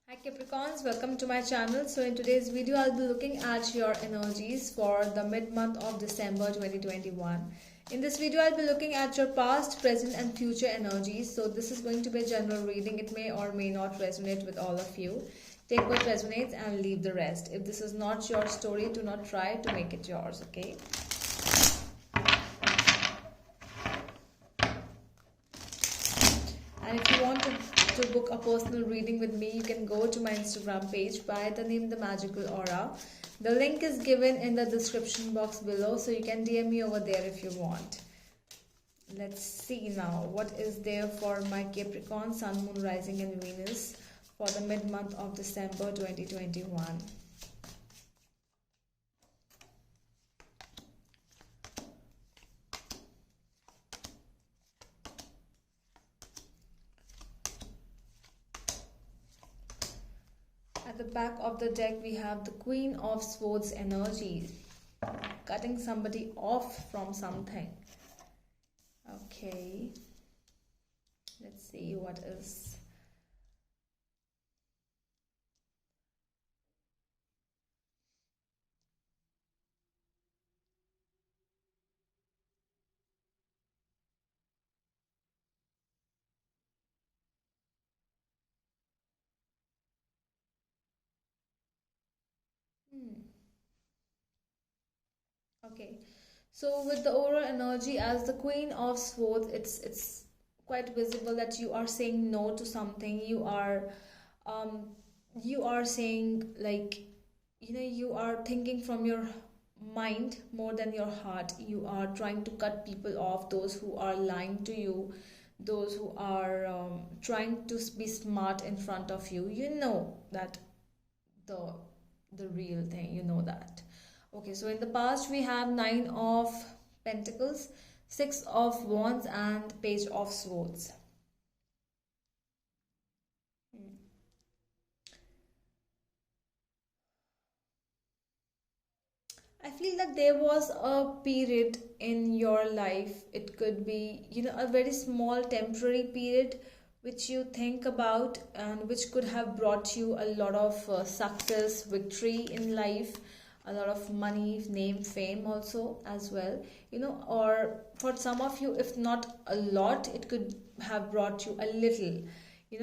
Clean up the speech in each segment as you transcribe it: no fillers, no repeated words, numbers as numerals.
Hi Capricorns, welcome to my channel. So in today's video, I'll be looking at your energies for the mid-month of December 2021. In this video, I'll be looking at your past, present and future energies. So this is going to be a general reading. It may or may not resonate with all of you. Take what resonates and leave the rest. If this is not your story, do not try to make it yours, okay? And if you want to book a personal reading with me, you can go to my Instagram page by the name The Magical Aura. The link is given in the description box below, so you can DM me over there if you want. Let's see now what is there for my Capricorn, Sun, Moon, Rising and Venus for the mid-month of December 2021. At the back of the deck, we have the Queen of Swords energy, cutting somebody off from something. Okay, let's see what is. Okay, so with the overall energy as the Queen of Swords, it's quite visible that you are saying no to something. You are saying, like, you are thinking from your mind more than your heart. You are trying to cut people off, those who are lying to you, those who are trying to be smart in front of you. You know that the real thing, you know that. Okay, so in the past we have Nine of Pentacles, Six of Wands and Page of Swords. I feel that there was a period in your life, it could be, a very small temporary period which you think about and which could have brought you a lot of success, victory in life, a lot of money, name, fame also as well, or for some of you, if not a lot, it could have brought you a little.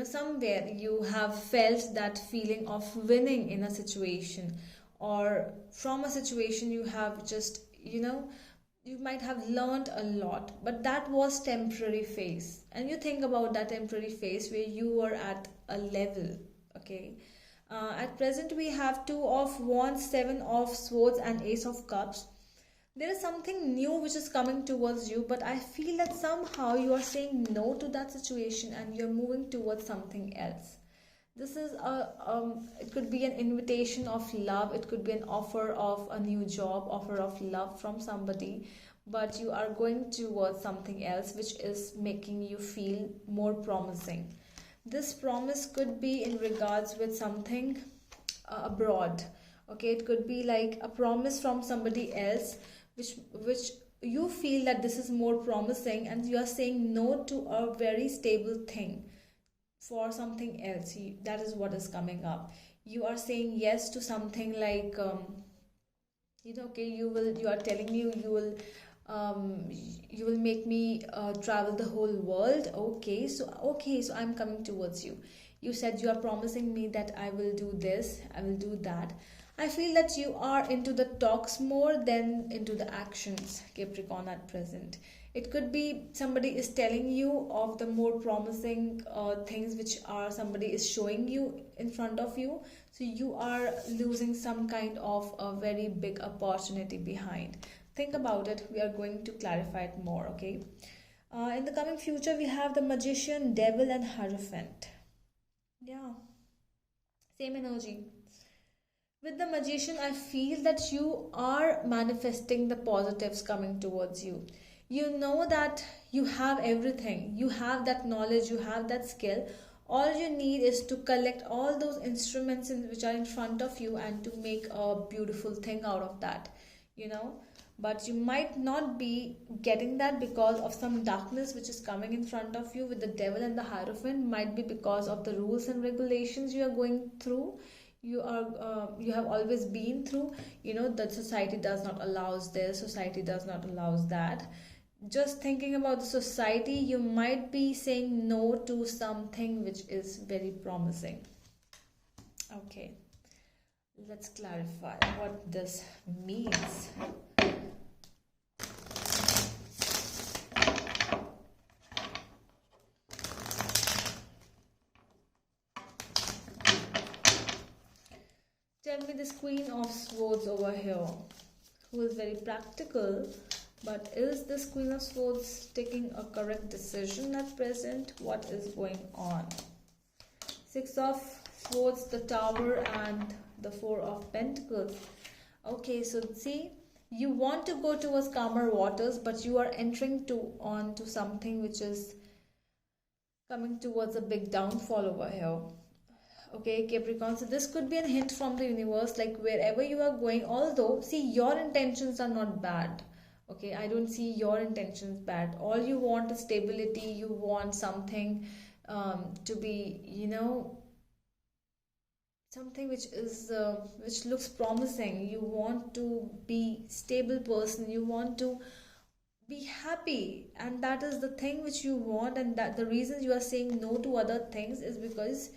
Somewhere you have felt that feeling of winning in a situation, or from a situation you have just, you might have learned a lot, but that was temporary phase. And you think about that temporary phase where you were at a level, okay? At present we have Two of Wands, Seven of Swords and Ace of Cups. There is something new which is coming towards you, but I feel that somehow you are saying no to that situation and you're moving towards something else. This is it could be an invitation of love, it could be an offer of a new job, offer of love from somebody, but you are going towards something else which is making you feel more promising. This promise could be in regards with something abroad. Okay, it could be like a promise from somebody else which you feel that this is more promising, and you are saying no to a very stable thing for something else. That is what is coming up. You are saying yes to something like, okay, you are telling me you will make me travel the whole world. Okay, so I'm coming towards you. You said you are promising me that I will do this, I will do that. I feel that you are into the talks more than into the actions, Capricorn, at present. It could be somebody is telling you of the more promising things which are somebody is showing you in front of you. So you are losing some kind of a very big opportunity behind. Think about it. We are going to clarify it more, okay? In the coming future, we have the Magician, Devil and Hierophant. Yeah, same energy. With the Magician, I feel that you are manifesting the positives coming towards you. You know that you have everything, you have that knowledge, you have that skill. All you need is to collect all those instruments which are in front of you and to make a beautiful thing out of that, you know. but you might not be getting that because of some darkness which is coming in front of you with the devil and the hierophant. Might be because of the rules and regulations you are going through, you have always been through. That society does not allows this, society does not allows that. Just thinking about the society, you might be saying no to something which is very promising. Okay, let's clarify what this means. Tell me this Queen of Swords over here, who is very practical, but is this Queen of Swords taking a correct decision at present? What is going on? Six of Swords, the Tower, and the Four of Pentacles. Okay, so see, you want to go towards calmer waters, but you are entering onto something which is coming towards a big downfall over here. Okay, Capricorn, so this could be a hint from the universe, like wherever you are going, although see, your intentions are not bad. Okay, I don't see your intentions bad. All you want is stability. You want something to be, something which is which looks promising. You want to be stable person, you want to be happy, and that is the thing which you want. And that the reason you are saying no to other things is because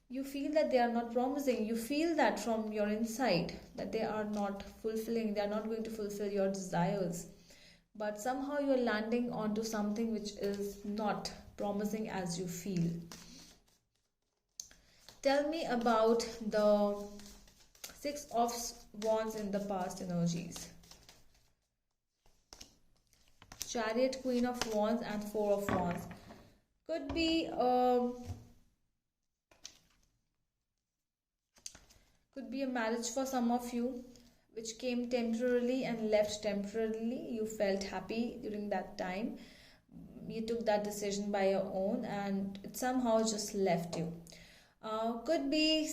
you feel that they are not promising. You feel that from your inside that they are not fulfilling, they are not going to fulfill your desires, but somehow you are landing onto something which is not promising as you feel. Tell me about the Six of Wands in the past energies. Chariot, Queen of Wands, and Four of Wands. Could be a marriage for some of you, which came temporarily and left temporarily. You felt happy during that time. You took that decision by your own, and it somehow just left you. Could be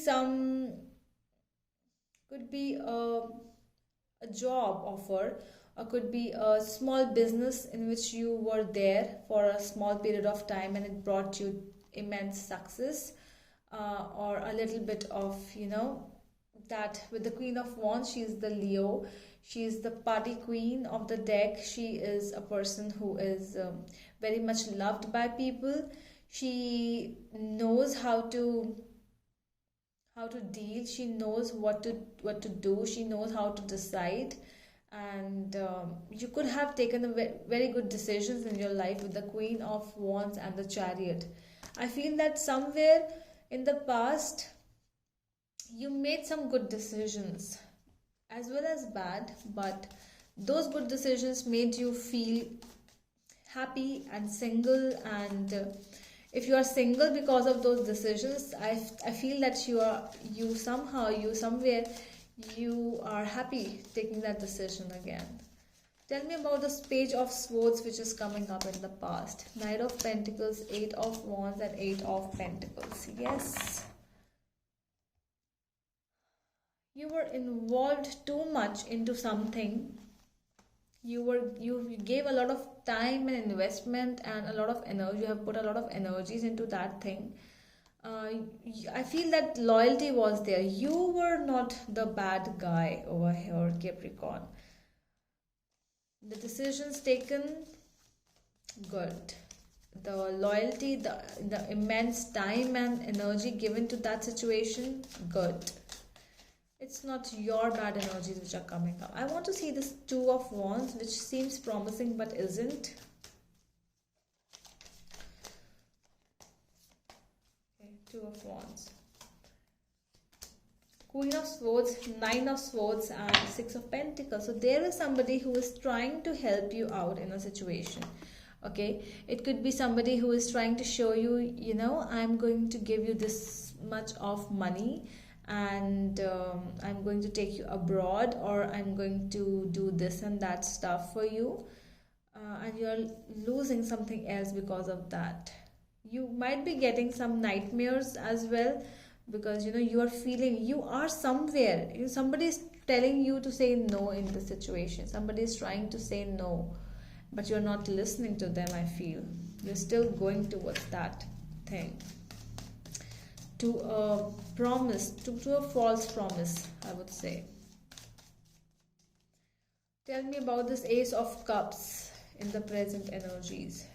a job offer, or could be a small business in which you were there for a small period of time and it brought you immense success, or a little bit of that. With the Queen of Wands, she is the Leo. She is the party queen of the deck. She is a person who is very much loved by people. She knows how to deal. She knows what to do. She knows how to decide. And you could have taken a very good decisions in your life with the Queen of Wands and the Chariot. I feel that somewhere in the past you made some good decisions as well as bad, but those good decisions made you feel happy and single. And if you are single because of those decisions, I feel that you are happy taking that decision again. Tell me about this Page of Swords which is coming up in the past. Knight of Pentacles, Eight of Wands, and Eight of Pentacles. Yes, you were involved too much into something. You gave a lot of time and investment and a lot of energy. You have put a lot of energies into that thing. I feel that loyalty was there. You were not the bad guy over here, Capricorn. The decisions taken, good. The loyalty, the immense time and energy given to that situation, good. It's not your bad energies which are coming up. I want to see this Two of Wands, which seems promising but isn't. Okay, Two of Wands. Queen of Swords, Nine of Swords, and Six of Pentacles. So there is somebody who is trying to help you out in a situation. Okay, it could be somebody who is trying to show you, I'm going to give you this much of money, and I'm going to take you abroad, or I'm going to do this and that stuff for you, and you're losing something else because of that. You might be getting some nightmares as well, because you are feeling you are somewhere. Somebody is telling you to say no in the situation. Somebody is trying to say no, but you're not listening to them. I feel you're still going towards that thing, to a promise, to a false promise, I would say. Tell me about this Ace of Cups in the present energies.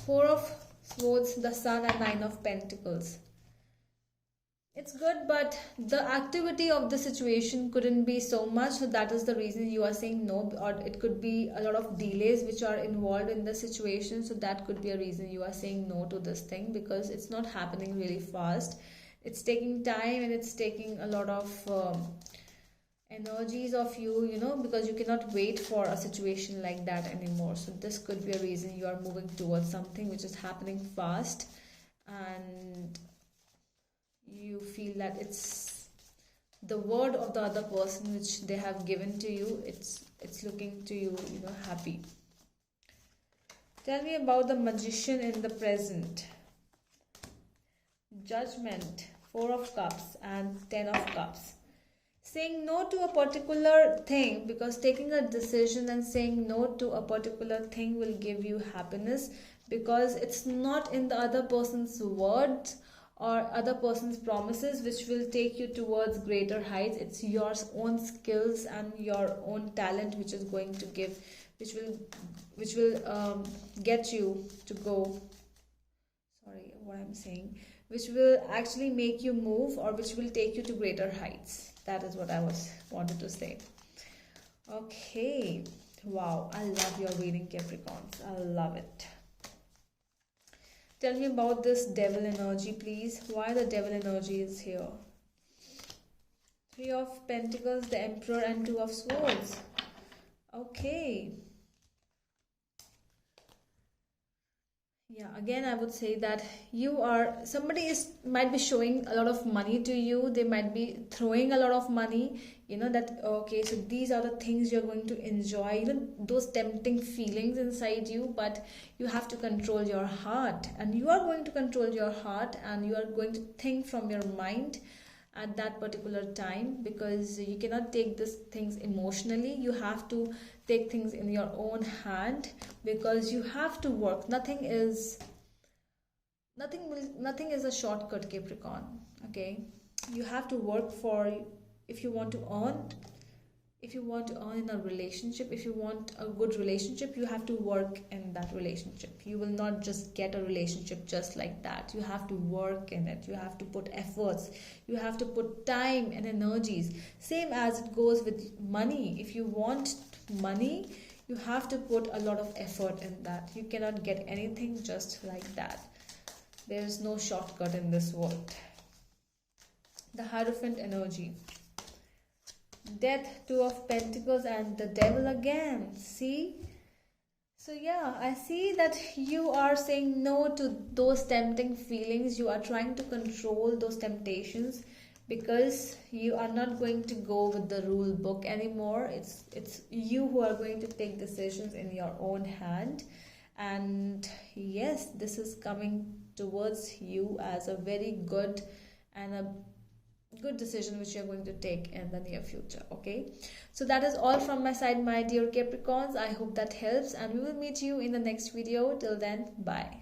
Four of Swords, the Sun, and Nine of Pentacles. It's good, but the activity of the situation couldn't be so much, so that is the reason you are saying no. Or it could be a lot of delays which are involved in the situation, so that could be a reason you are saying no to this thing, because it's not happening really fast. It's taking time, and it's taking a lot of energies of you, because you cannot wait for a situation like that anymore. So this could be a reason you are moving towards something which is happening fast, and you feel that it's the word of the other person which they have given to you. It's looking to you, happy. Tell me about the Magician in the present. Judgment, Four of Cups, and Ten of Cups. Saying no to a particular thing, because taking a decision and saying no to a particular thing will give you happiness, because it's not in the other person's words or other person's promises which will take you towards greater heights. It's your own skills and your own talent which is going to give, which will get you to go, sorry what I'm saying, which will actually make you move, or which will take you to greater heights. That is what I wanted to say. Okay, wow, I love your reading, Capricorns. I love it. Tell me about this Devil energy, please. Why the Devil energy is here? Three of Pentacles, the Emperor, and Two of Swords. Okay. Yeah, again I would say that somebody might be showing a lot of money to you. They might be throwing a lot of money, that okay, so these are the things you're going to enjoy, those tempting feelings inside you. But you have to control your heart, and you are going to control your heart, and you are going to think from your mind at that particular time, because you cannot take these things emotionally. You have to take things in your own hand, because you have to work. Nothing is a shortcut, Capricorn. Okay, you have to work for, if you want to earn in a relationship, if you want a good relationship, you have to work in that relationship. You will not just get a relationship just like that. You have to work in it. You have to put efforts. You have to put time and energies. Same as it goes with money. If you want money, you have to put a lot of effort in that. You cannot get anything just like that. There is no shortcut in this world. The Hierophant energy. Death, Two of Pentacles, and the Devil again. See? So yeah, I see that you are saying no to those tempting feelings. You are trying to control those temptations, because you are not going to go with the rule book anymore. It's you who are going to take decisions in your own hand. And yes, this is coming towards you as a very good and a good decision which you're going to take in the near future. Okay, so that is all from my side, my dear Capricorns. I hope that helps, and we will meet you in the next video. Till then, bye.